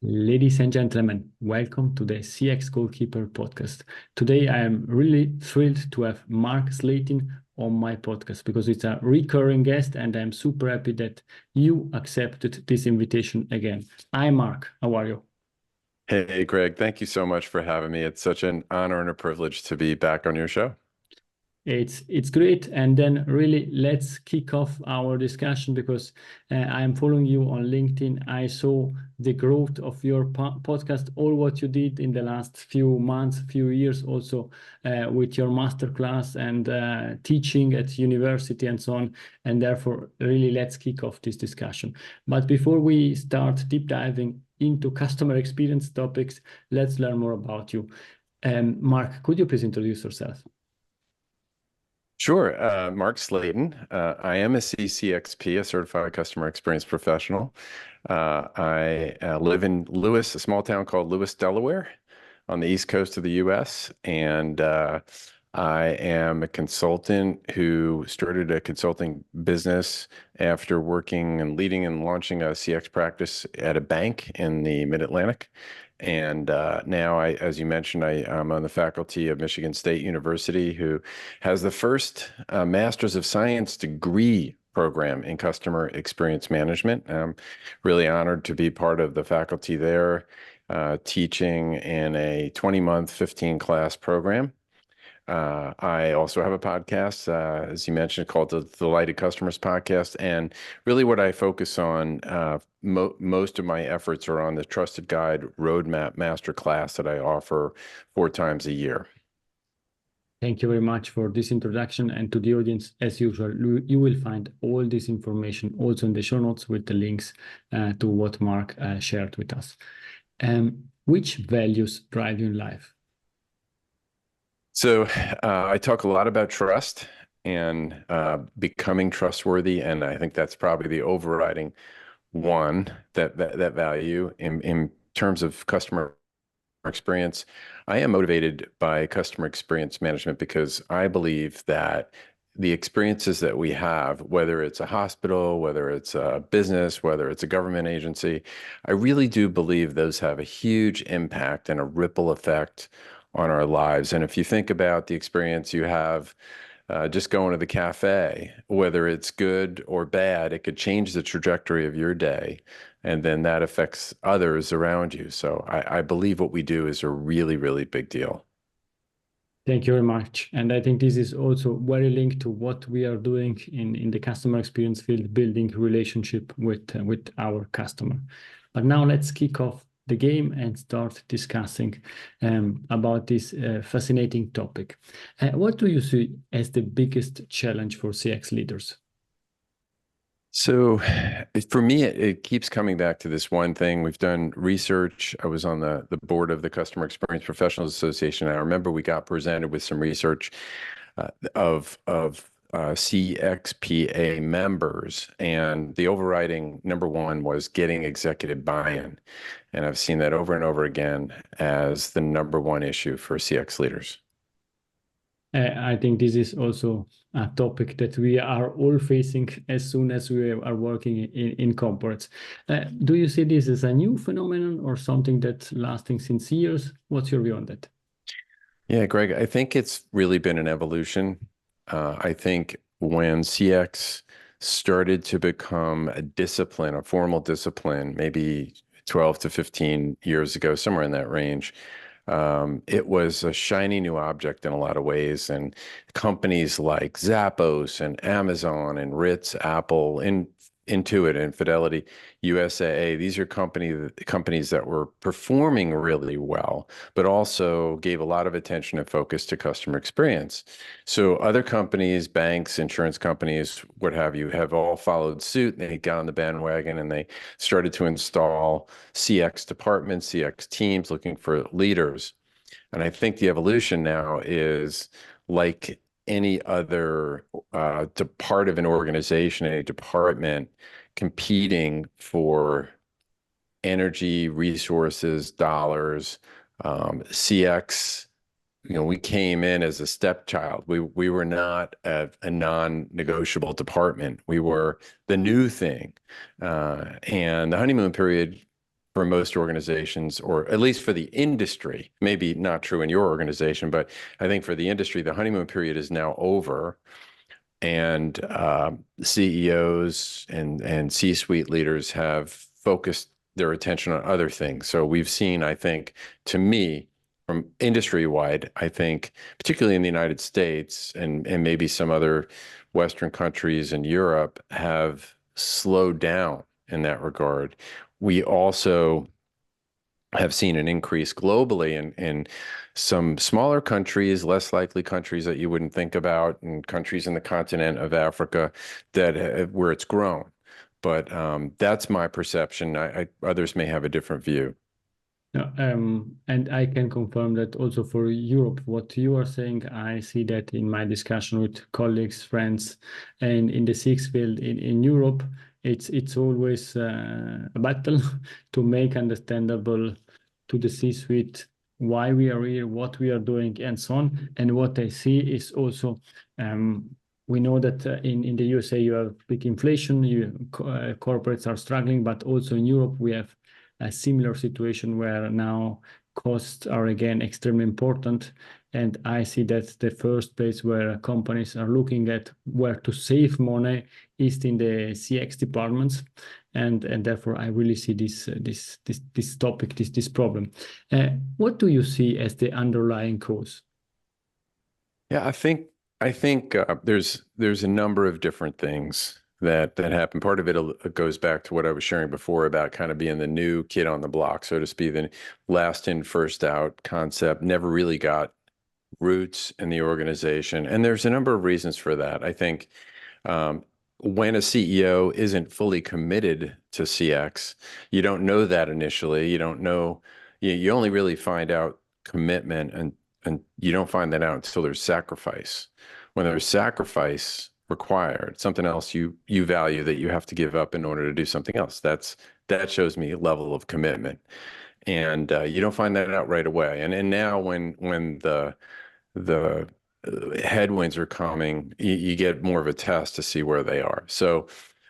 Ladies and gentlemen, welcome to the CX Goalkeeper Podcast. Today, I am really thrilled to have Mark Slatin on my podcast because it's a recurring guest and I'm super happy that you accepted this invitation again. Hi, Mark. How are you? Hey, Greg, thank you so much for having me. It's such an honor and a privilege to be back on your show. It's great. And then really let's kick off our discussion because I am following you on LinkedIn. I saw the growth of your podcast, all what you did in the last few months, few years also with your masterclass and teaching at university and so on. And therefore, really let's kick off this discussion. But before we start deep diving into customer experience topics, let's learn more about you. Mark, could you please introduce yourself? Sure. Mark Slatin. I am a CCXP, a Certified Customer Experience Professional. I live in Lewis, a small town called Lewis, Delaware, on the East Coast of the U.S. And I am a consultant who started a consulting business after working and leading and launching a CX practice at a bank in the Mid-Atlantic. And now, as you mentioned, I'm on the faculty of Michigan State University, who has the first Master's of Science degree program in customer experience management. I'm really honored to be part of the faculty there, teaching in a 20-month, 15-class program. I also have a podcast, as you mentioned, called the Delighted Customers Podcast. And really what I focus on, most of my efforts are on the Trusted Guide Roadmap Masterclass that I offer 4 times a year. Thank you very much for this introduction. And to the audience, as usual, you will find all this information also in the show notes with the links to what Mark shared with us. Which values drive you in life? So I talk a lot about trust and becoming trustworthy, and I think that's probably the overriding one that value in terms of customer experience. I am motivated by customer experience management because I believe that the experiences that we have, whether it's a hospital, whether it's a business, whether it's a government agency, I really do believe those have a huge impact and a ripple effect on our lives. And if you think about the experience you have just going to the cafe, whether it's good or bad, it could change the trajectory of your day. And then that affects others around you. So I believe what we do is a really, really big deal. Thank you very much. And I think this is also very linked to what we are doing in the customer experience field, building relationship with our customer. But now let's kick off the game and start discussing about this fascinating topic. What do you see as the biggest challenge for CX leaders? So for me, it keeps coming back to this one thing. We've done research. I was on the board of the Customer Experience Professionals Association. I remember we got presented with some research of CXPA members, and the overriding number one was getting executive buy-in. And I've seen that over and over again as the number one issue for CX leaders. I think this is also a topic that we are all facing as soon as we are working in corporates. Do you see this as a new phenomenon or something that's lasting since years? What's your view on that? Yeah, Greg, I think it's really been an evolution. I think when CX started to become a discipline, a formal discipline, maybe 12 to 15 years ago, somewhere in that range, it was a shiny new object in a lot of ways. And companies like Zappos and Amazon and Ritz, Apple, Intuit and Fidelity, USAA, these are companies that were performing really well, but also gave a lot of attention and focus to customer experience. So other companies, banks, insurance companies, what have you, have all followed suit. They got on the bandwagon and they started to install CX departments, CX teams looking for leaders. And I think the evolution now is like any other part of an organization, any department competing for energy, resources, dollars. CX, we came in as a stepchild. We were not a non-negotiable department. We were the new thing. And the honeymoon period for most organizations, or at least for the industry. Maybe not true in your organization, but I think for the industry, the honeymoon period is now over, and CEOs and C-suite leaders have focused their attention on other things. So we've seen, I think, to me, from industry-wide, I think, particularly in the United States and maybe some other Western countries and Europe, have slowed down in that regard. We also have seen an increase globally in some smaller countries, less likely countries that you wouldn't think about, and countries in the continent of Africa that where it's grown. But that's my perception. Others may have a different view. Yeah, and I can confirm that also for Europe, what you are saying, I see that in my discussion with colleagues, friends, and in the CX field in Europe, it's always a battle to make understandable to the C-suite why we are here, what we are doing, and so on. And what I see is also we know that in the USA you have big inflation, corporates are struggling, but also in Europe we have a similar situation where now costs are again extremely important. And I see that the first place where companies are looking at where to save money is in the CX departments. And therefore I really see this topic, this problem. What do you see as the underlying cause? Yeah, I think there's a number of different things that happen. Part of it goes back to what I was sharing before about kind of being the new kid on the block, so to speak. The last in, first out concept never really got roots in the organization. And there's a number of reasons for that. I think when a CEO isn't fully committed to CX, you don't know that initially. You don't know, you only really find out commitment, and you don't find that out until there's sacrifice. When there's sacrifice required, something else you value that you have to give up in order to do something else, that shows me a level of commitment. And you don't find that out right away. And now when the headwinds are coming, you get more of a test to see where they are. So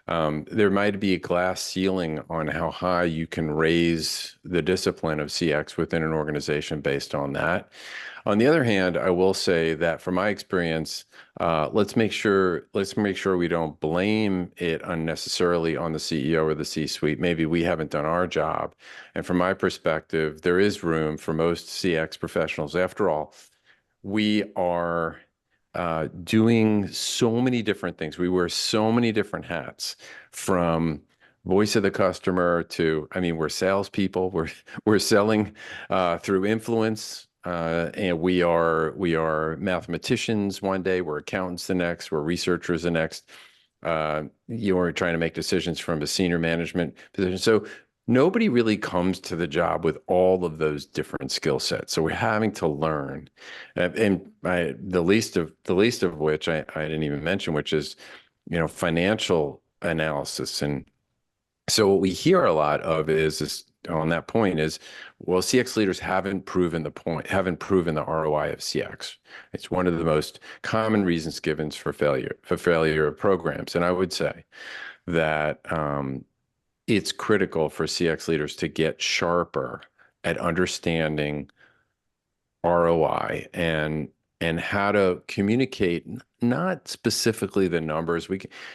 there might be a glass ceiling on how high you can raise the discipline of CX within an organization based on that. On the other hand, I will say that from my experience, let's make sure we don't blame it unnecessarily on the CEO or the C-suite. Maybe we haven't done our job. And from my perspective, there is room for most CX professionals. After all, we are doing so many different things. We wear so many different hats, from voice of the customer to, I mean, we're salespeople. We're selling through influence. And we are mathematicians one day, we're accountants the next, we're researchers the next. You're trying to make decisions from a senior management position. So nobody really comes to the job with all of those different skill sets. So we're having to learn, and the least of which I didn't even mention, which is, financial analysis. And so what we hear a lot of is on that point is, well, CX leaders haven't proven the ROI of CX. It's one of the most common reasons given for failure of programs. And I would say that it's critical for CX leaders to get sharper at understanding ROI and how to communicate, not specifically the numbers.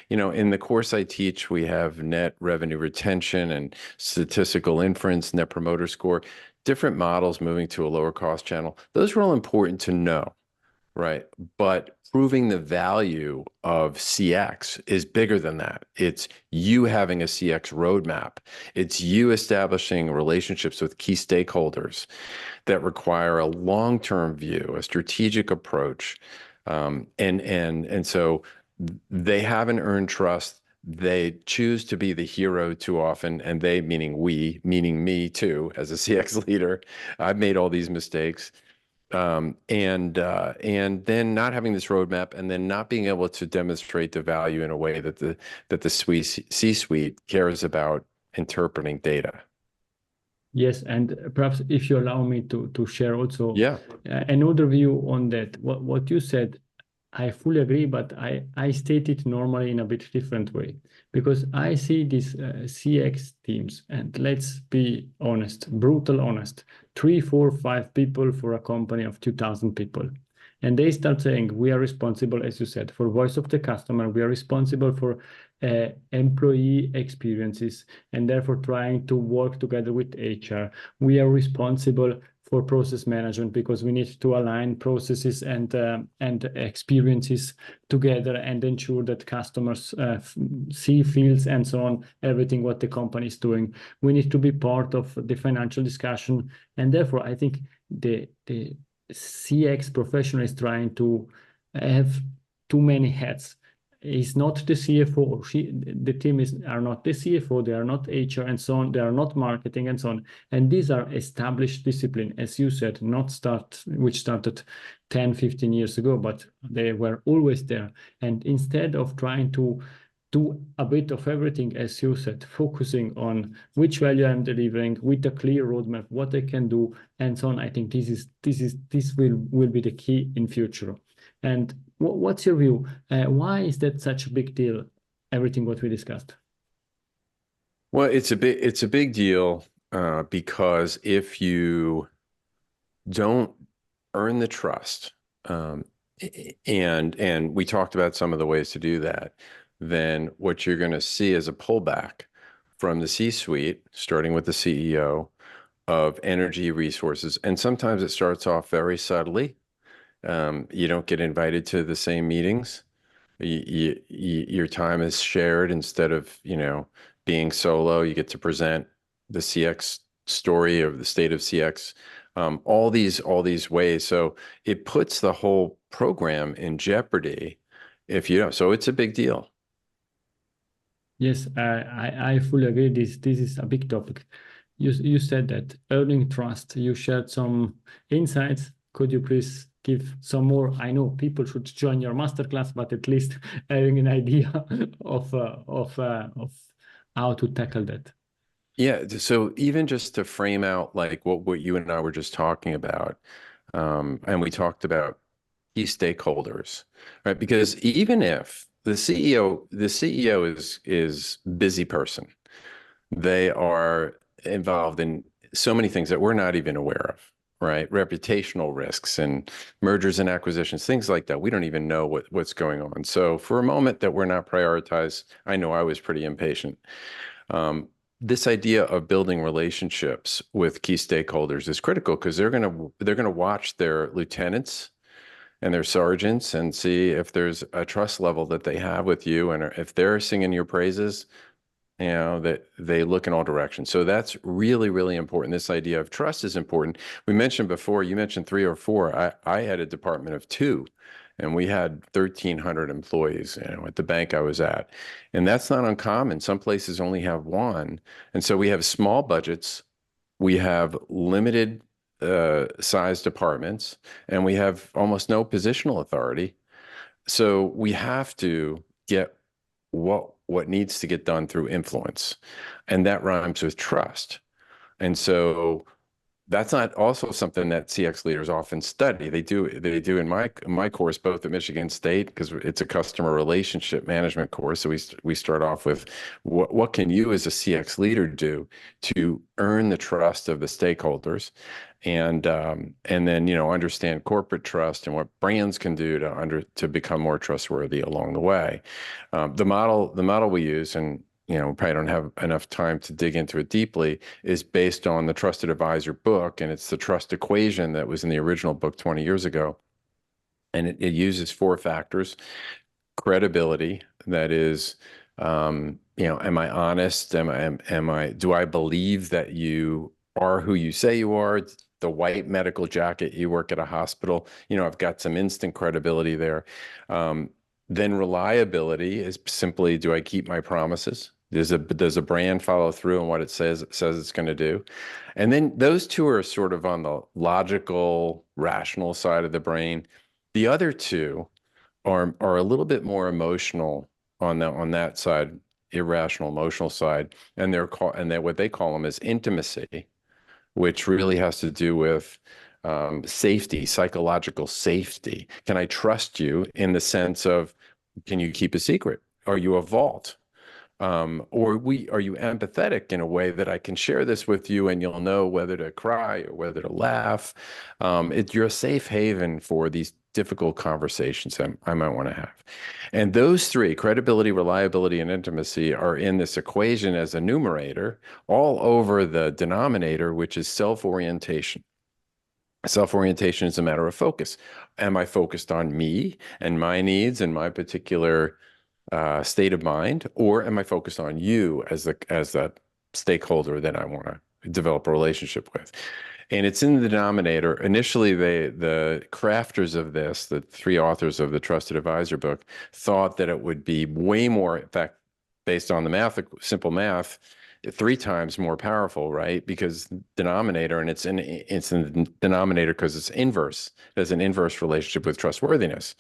In the course I teach, we have net revenue retention and statistical inference, net promoter score, different models moving to a lower cost channel. Those are all important to know, right? But proving the value of CX is bigger than that. It's you having a CX roadmap. It's you establishing relationships with key stakeholders that require a long-term view, a strategic approach. And so they haven't earned trust. They choose to be the hero too often. And they, meaning me too, as a CX leader, I've made all these mistakes. And then not having this roadmap, and then not being able to demonstrate the value in a way that the C-suite cares about interpreting data. Yes, and perhaps if you allow me to share also Yeah. another view on that, what you said, I fully agree, but I state it normally in a bit different way because I see these CX teams, and let's be honest, brutal honest, 3, 4, 5 people for a company of 2,000 people. And they start saying, we are responsible, as you said, for voice of the customer. We are responsible for employee experiences, and therefore trying to work together with HR. We are responsible for process management because we need to align processes and experiences together and ensure that customers see, feels, and so on, everything what the company is doing. We need to be part of the financial discussion, and therefore I think the CX professional is trying to have too many hats. Is not the CFO, or the team are not the CFO, they are not HR and so on, they are not marketing and so on. And these are established discipline, as you said, which started 10, 15 years ago, but they were always there. And instead of trying to do a bit of everything, as you said, focusing on which value I'm delivering with a clear roadmap, what I can do, and so on. I think this will be the key in future. And what's your view? Why is that such a big deal? Everything what we discussed. Well, it's a big deal because if you don't earn the trust, and we talked about some of the ways to do that, then what you're going to see is a pullback from the C-suite, starting with the CEO, of energy resources. And sometimes it starts off very subtly. You don't get invited to the same meetings. Your time is shared instead of, being solo. You get to present the CX story of the state of CX, all these ways. So it puts the whole program in jeopardy if you don't. So it's a big deal. Yes, I fully agree. This is a big topic. You said that earning trust. You shared some insights. Could you please give some more? I know people should join your masterclass, but at least having an idea of how to tackle that. Yeah. So even just to frame out like what you and I were just talking about, and we talked about key stakeholders, right? Because even if the CEO is busy person, they are involved in so many things that we're not even aware of, right? Reputational risks and mergers and acquisitions, things like that. We don't even know what's going on. So for a moment that we're not prioritized, I know I was pretty impatient. This idea of building relationships with key stakeholders is critical because they're gonna watch their lieutenants and their sergeants and see if there's a trust level that they have with you, and if they're singing your praises, that they look in all directions. So that's really, really important. This idea of trust is important. We mentioned before, you mentioned 3 or 4. I had a department of 2, and we had 1,300 employees, at the bank I was at. And that's not uncommon. Some places only have 1. And so we have small budgets. We have limited size departments, and we have almost no positional authority. So we have to get what needs to get done through influence, and that rhymes with trust. And so that's not also something that CX leaders often study. They do in my course, both at Michigan State, because it's a customer relationship management course. So we start off with what can you as a CX leader do to earn the trust of the stakeholders, and then understand corporate trust and what brands can do to become more trustworthy along the way. The model we use, and we probably don't have enough time to dig into it deeply, is based on the Trusted Advisor book, and it's the trust equation that was in the original book 20 years ago. And it uses 4 factors: credibility, that is, am I honest? Do I believe that you are who you say you are? The white medical jacket, you work at a hospital, I've got some instant credibility there. Then reliability is simply, do I keep my promises? Does a brand follow through on what it says it's going to do? And then those 2 are sort of on the logical, rational side of the brain. The other 2 are a little bit more emotional on that side, irrational, emotional side, and they're what they call them is intimacy, which really has to do with safety, psychological safety. Can I trust you in the sense of, can you keep a secret? Are you a vault? Are you empathetic in a way that I can share this with you and you'll know whether to cry or whether to laugh? You're a safe haven for these difficult conversations I might want to have. And those three, credibility, reliability, and intimacy, are in this equation as a numerator all over the denominator, which is self-orientation. Self-orientation is a matter of focus. Am I focused on me and my needs and my particular state of mind, or am I focused on you as the stakeholder that I want to develop a relationship with? And it's in the denominator. Initially, the crafters of this, the three authors of the Trusted Advisor book, thought that it would be way more, in fact, based on the math, simple math, 3 times more powerful, right? Because denominator, and it's in the denominator because it's inverse. It has an inverse relationship with trustworthiness,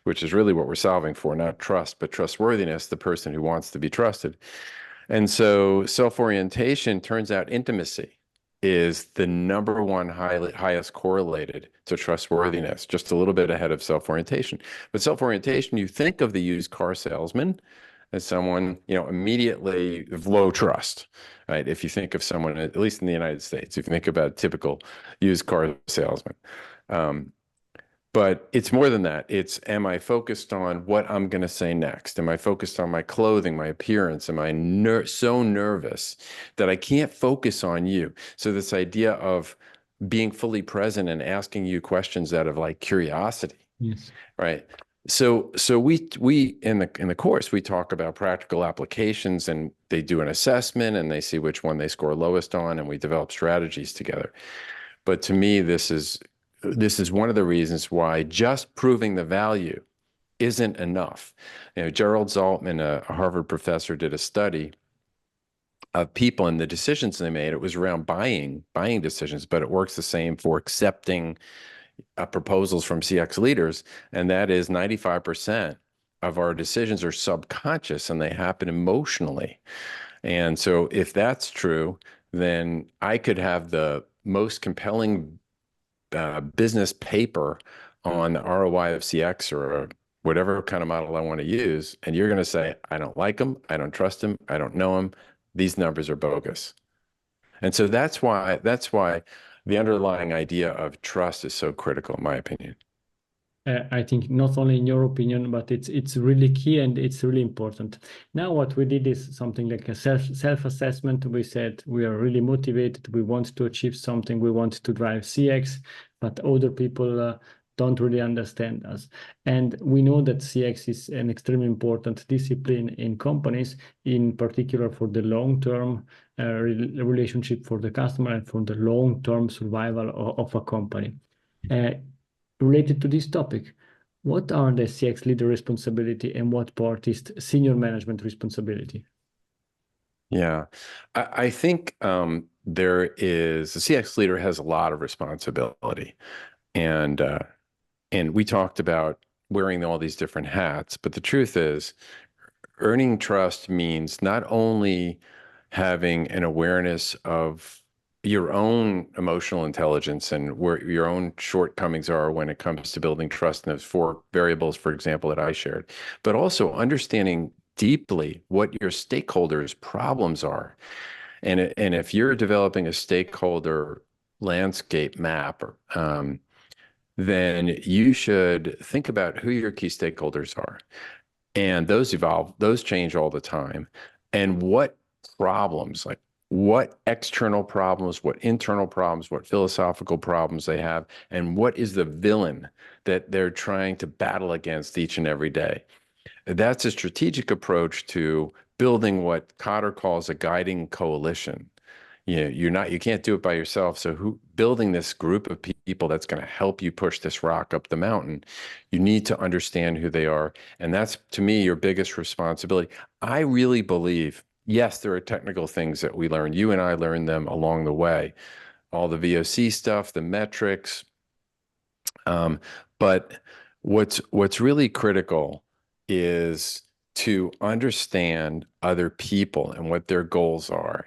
which is really what we're solving for, not trust, but trustworthiness, the person who wants to be trusted. And so self-orientation, turns out intimacy is the number one highest correlated to trustworthiness, just a little bit ahead of self-orientation. But self-orientation, you think of the used car salesman as someone, immediately of low trust, right? If you think of someone, at least in the United States, if you think about a typical used car salesman. But it's more than that. It's, am I focused on what I'm going to say next? Am I focused on my clothing, my appearance? Am I so nervous that I can't focus on you? So this idea of being fully present and asking you questions out of like curiosity, Yes. right? So we in the course, we talk about practical applications, and they do an assessment and they see which one they score lowest on, and we develop strategies together. But to me, this is one of the reasons why just proving the value isn't enough. Gerald Zaltman, a Harvard professor, did a study of people and the decisions they made. It was around buying decisions, but it works the same for accepting proposals from CX leaders. And that is 95% of our decisions are subconscious and they happen emotionally. And so if that's true, then I could have the most compelling business paper on the ROI of CX or whatever kind of model I want to use, and you're going to say, I don't like them, I don't trust them, I don't know them, these numbers are bogus. And so that's why the underlying idea of trust is so critical, in my opinion. I think not only in your opinion, but it's really key and it's really important. Now what we did is something like a self-assessment. We said we are really motivated. We want to achieve something. We want to drive CX, but other people don't really understand us. And we know that CX is an extremely important discipline in companies, in particular for the long-term relationship for the customer and for the long-term survival of a company. Related to this topic, what are the CX leader responsibility and what part is senior management responsibility? Yeah, I think the CX leader has a lot of responsibility, and we talked about wearing all these different hats, but the truth is, earning trust means not only having an awareness of your own emotional intelligence and where your own shortcomings are when it comes to building trust in those 4 variables, for example, that I shared, but also understanding deeply what your stakeholders' problems are. And if you're developing a stakeholder landscape map, then you should think about who your key stakeholders are. And those evolve, those change all the time. And what problems, like what external problems, what internal problems, what philosophical problems they have, and what is the villain that they're trying to battle against each and every day. That's a strategic approach to building what Cotter calls a guiding coalition. You can't do it by yourself. So building this group of people that's going to help you push this rock up the mountain, you need to understand who they are. And that's, to me, your biggest responsibility. I really believe, yes, there are technical things that we learn. You and I learned them along the way, all the VOC stuff, the metrics. But what's really critical is to understand other people and what their goals are,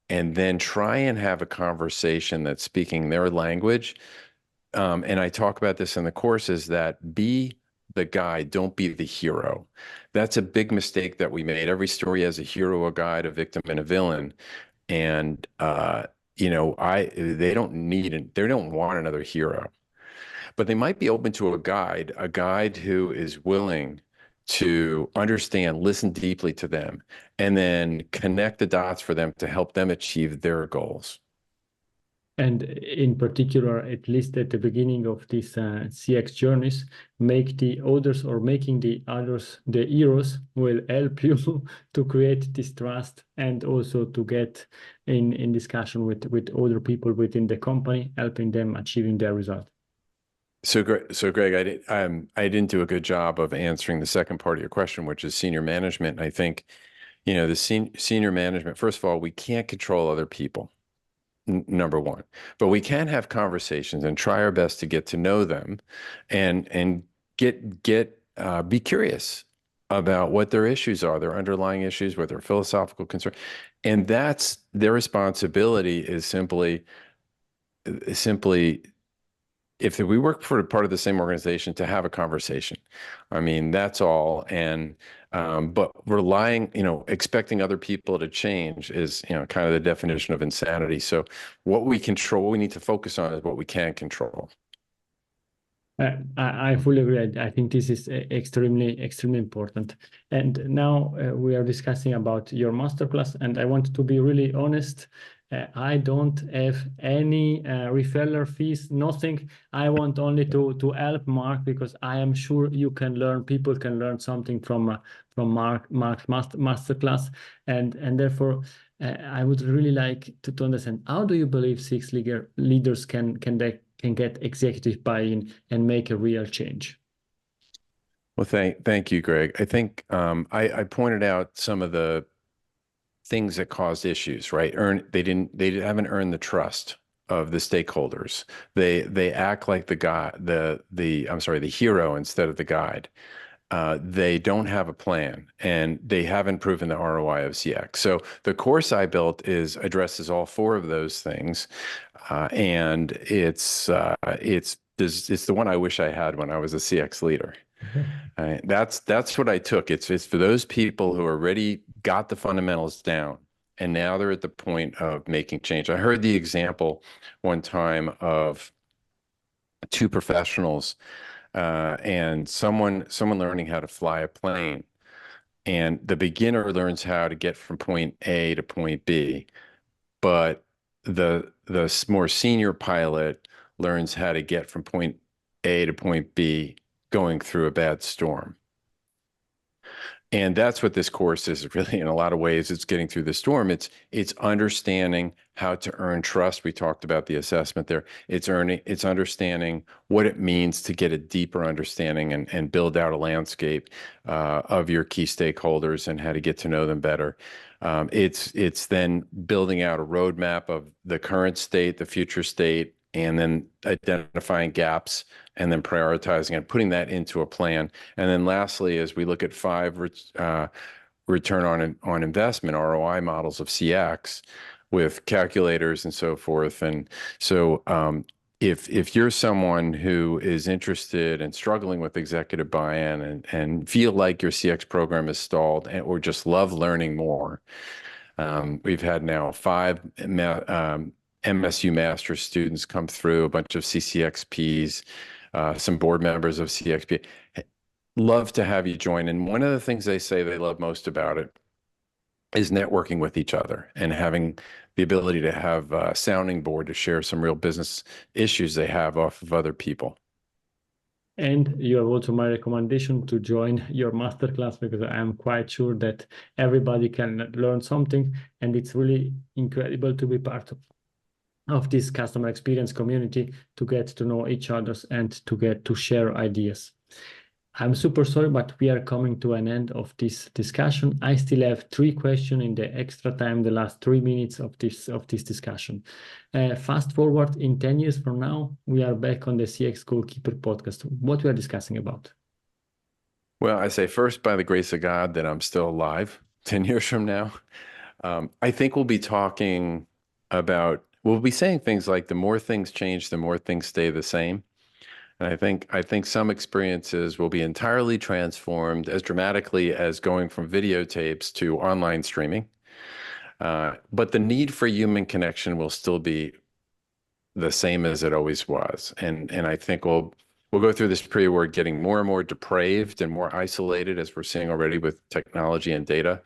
and then try and have a conversation that's speaking their language and I talk about this in the course, is that be the guide, don't be the hero. That's a big mistake that we made. Every story has a hero, a guide, a victim, and a villain. And they don't want another hero, but they might be open to a guide who is willing to understand, listen deeply to them, and then connect the dots for them to help them achieve their goals. And in particular, at least at the beginning of these CX journeys, making the others the heroes will help you to create this trust, and also to get in discussion with other people within the company, helping them achieving their result. So Greg, I didn't do a good job of answering the second part of your question, which is senior management. And I think, the senior management, first of all, we can't control other people, number one, but we can have conversations and try our best to get to know them, and be curious about what their issues are, their underlying issues, what their philosophical concern, and that's their responsibility. Is simply if we work for part of the same organization, to have a conversation. I mean, that's all. And but expecting other people to change is, kind of the definition of insanity. So what we need to focus on is what we can control. I fully agree. I think this is extremely, extremely important. And now we are discussing about your masterclass, and I want to be really honest. I don't have any referral fees, nothing. I want only to help Mark, because I am sure people can learn something from Mark's masterclass, and therefore I would really like to understand, how do you believe CX leaders can get executive buy-in and make a real change? Well, thank you, Greg. I think I pointed out some of the things that caused issues, right? They haven't earned the trust of the stakeholders. They act like the hero instead of the guide. They don't have a plan, and they haven't proven the ROI of CX. So the course I built addresses all four of those things, and it's the one I wish I had when I was a CX leader. That's what I took. It's for those people who already got the fundamentals down, and now they're at the point of making change. I heard the example one time of two professionals, and someone learning how to fly a plane, and the beginner learns how to get from point A to point B, but the more senior pilot learns how to get from point A to point B going through a bad storm. And that's what this course is really, in a lot of ways. It's getting through the storm. It's understanding how to earn trust. We talked about the assessment there. It's understanding what it means to get a deeper understanding and build out a landscape of your key stakeholders and how to get to know them better. It's then building out a roadmap of the current state, the future state, and then identifying gaps, and then prioritizing and putting that into a plan. And then lastly, as we look at 5 return on investment, ROI models of CX with calculators and so forth. And so if you're someone who is interested and struggling with executive buy-in, and feel like your CX program is stalled, or just love learning more, we've had now 5 MSU Master's students come through, a bunch of CCXPs, some board members of CXP. Love to have you join. And one of the things they say they love most about it is networking with each other and having the ability to have a sounding board to share some real business issues they have off of other people. And you have also my recommendation to join your masterclass, because I'm quite sure that everybody can learn something, and it's really incredible to be part of this customer experience community, to get to know each other and to get to share ideas. I'm super sorry, but we are coming to an end of this discussion. I still have 3 questions in the extra time, the last 3 minutes of this discussion. Fast forward in 10 years from now, we are back on the CX Goalkeeper podcast. What we are discussing about? Well, I say first, by the grace of God, that I'm still alive 10 years from now. I think we'll be talking about we'll be saying things like the more things change, the more things stay the same. And I think some experiences will be entirely transformed as dramatically as going from videotapes to online streaming. But the need for human connection will still be the same as it always was. And I think we'll go through this period where we're getting more and more depraved and more isolated, as we're seeing already with technology and data.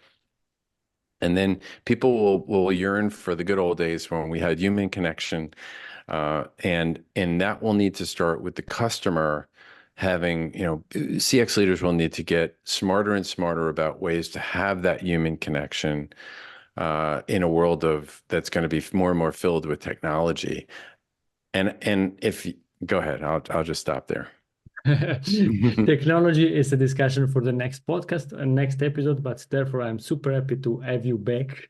And then people will yearn for the good old days when we had human connection. And that will need to start with the customer having, CX leaders will need to get smarter and smarter about ways to have that human connection in a world that's going to be more and more filled with technology. And if go ahead, I'll just stop there. Technology is a discussion for the next podcast and next episode, but therefore I'm super happy to have you back,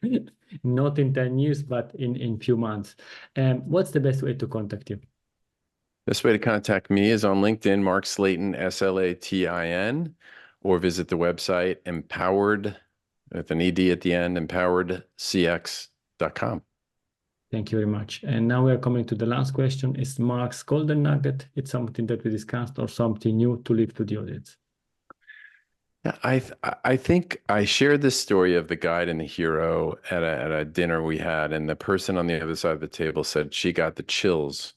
not in 10 years, but in few months. What's the best way to contact you? Best way to contact me is on LinkedIn, Mark Slatin, Slatin, or visit the website empowered with an ED at the end, empoweredcx.com. Thank you very much. And now we are coming to the last question. Is Mark's golden nugget? It's something that we discussed or something new to leave to the audience? Yeah, I think I shared this story of the guide and the hero at a dinner we had, and the person on the other side of the table said she got the chills.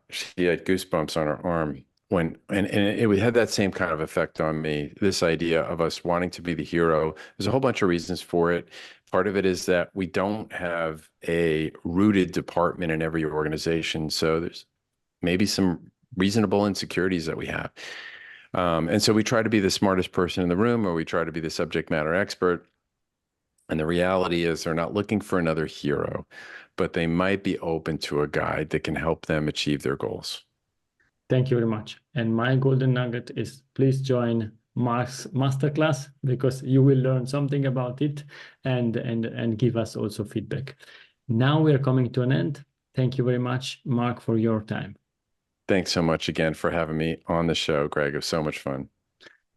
She had goosebumps on her arm and it had that same kind of effect on me. This idea of us wanting to be the hero. There's a whole bunch of reasons for it. Part of it is that we don't have a rooted department in every organization. So there's maybe some reasonable insecurities that we have. And so we try to be the smartest person in the room, or we try to be the subject matter expert. And the reality is they're not looking for another hero, but they might be open to a guide that can help them achieve their goals. Thank you very much. And my golden nugget is please join Mark's masterclass, because you will learn something about it and give us also feedback. Now we are coming to an end. Thank you very much, Mark, for your time. Thanks so much again for having me on the show, Greg. It was so much fun.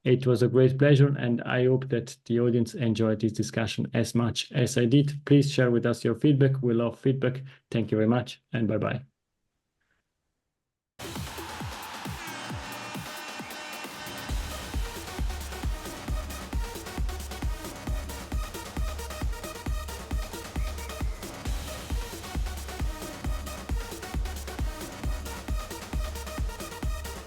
It was a great pleasure, and I hope that the audience enjoyed this discussion as much as I did. Please share with us your feedback. We love feedback. Thank you very much, and bye-bye.